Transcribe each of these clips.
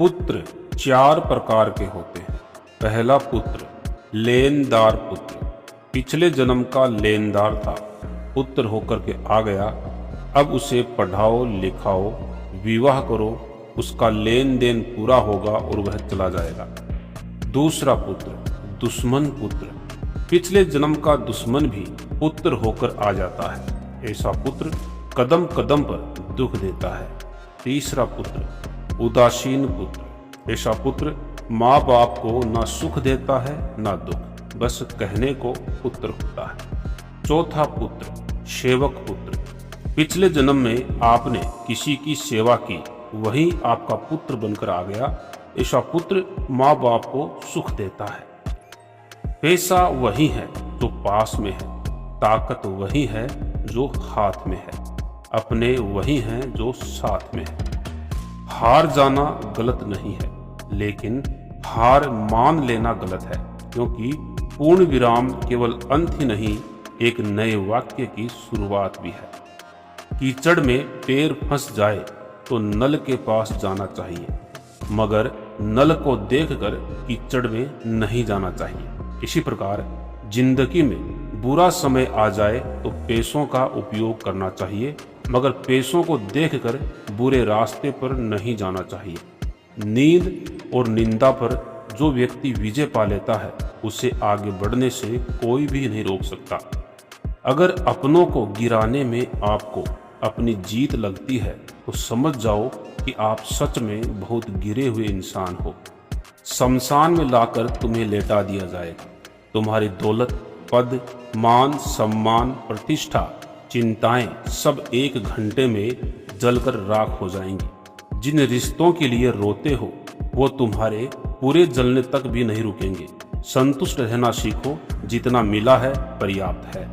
पुत्र चार प्रकार के होते हैं। पहला पुत्र लेनदार पुत्र, पिछले जन्म का लेनदार था, पुत्र होकर के आ गया, अब उसे पढ़ाओ लिखाओ विवाह करो, उसका लेन देन पूरा होगा और वह चला जाएगा। दूसरा पुत्र दुश्मन पुत्र, पिछले जन्म का दुश्मन भी पुत्र होकर आ जाता है, ऐसा पुत्र कदम कदम पर दुख देता है। तीसरा पुत्र उदासीन पुत्र, ऐसा पुत्र माँ बाप को ना सुख देता है ना दुख, बस कहने को पुत्र होता है। चौथा पुत्र सेवक पुत्र, पिछले जन्म में आपने किसी की सेवा की, वही आपका पुत्र बनकर आ गया, ऐसा पुत्र माँ बाप को सुख देता है। पैसा वही है जो पास में है, ताकत वही है जो हाथ में है, अपने वही हैं जो साथ में है। हार जाना गलत नहीं है, लेकिन हार मान लेना गलत है, क्योंकि पूर्ण विराम केवल अंत ही नहीं, एक नए वाक्य की शुरुआत भी है। कीचड़ में पैर फंस जाए तो नल के पास जाना चाहिए, मगर नल को देखकर कीचड़ में नहीं जाना चाहिए। इसी प्रकार जिंदगी में बुरा समय आ जाए तो पैसों का उपयोग करना चाहिए, मगर पैसों को देखकर बुरे रास्ते पर नहीं जाना चाहिए। नींद और निंदा पर जो व्यक्ति विजय पा लेता है, उसे आगे बढ़ने से कोई भी नहीं रोक सकता। अगर अपनों को गिराने में आपको अपनी जीत लगती है तो समझ जाओ कि आप सच में बहुत गिरे हुए इंसान हो। शमशान में लाकर तुम्हें लेटा दिया जाएगा। तुम्हारी दौलत, पद, मान, सम्मान, प्रतिष्ठा, चिंताएं सब एक घंटे में जलकर राख हो जाएंगी। जिन रिश्तों के लिए रोते हो वो तुम्हारे पूरे जलने तक भी नहीं रुकेंगे। संतुष्ट रहना सीखो, जितना मिला है पर्याप्त है।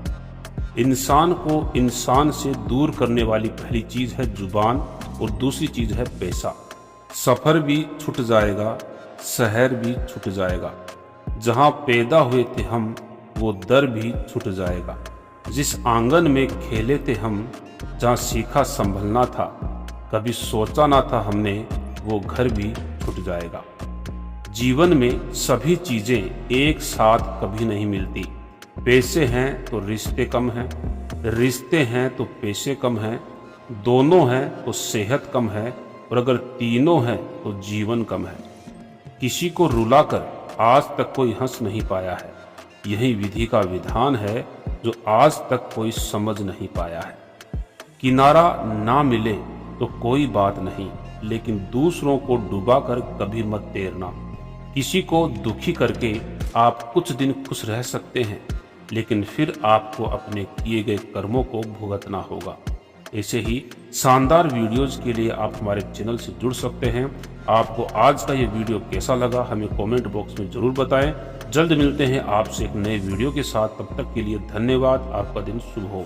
इंसान को इंसान से दूर करने वाली पहली चीज है जुबान और दूसरी चीज है पैसा। सफर भी छूट जाएगा, शहर भी छूट जाएगा, जहां पैदा हुए थे हम वो दर भी छूट जाएगा। जिस आंगन में खेले थे हम, जहां सीखा संभलना था, कभी सोचा ना था हमने, वो घर भी छूट जाएगा। जीवन में सभी चीजें एक साथ कभी नहीं मिलती। पैसे हैं तो रिश्ते कम हैं, रिश्ते हैं तो पैसे कम हैं, दोनों हैं तो सेहत कम है, और अगर तीनों हैं तो जीवन कम है। किसी को रुलाकर आज तक कोई हंस नहीं पाया है, यही विधि का विधान है जो आज तक कोई समझ नहीं पाया है। किनारा ना मिले तो कोई बात नहीं, लेकिन दूसरों को डुबाकर कभी मत तैरना। किसी को दुखी करके आप कुछ दिन खुश रह सकते हैं, लेकिन फिर आपको अपने किए गए कर्मों को भुगतना होगा। ऐसे ही शानदार वीडियोज के लिए आप हमारे चैनल से जुड़ सकते हैं। आपको आज का ये वीडियो कैसा लगा हमें कमेंट बॉक्स में जरूर बताएं। जल्द मिलते हैं आपसे एक नए वीडियो के साथ, तब तक के लिए धन्यवाद। आपका दिन शुभ हो।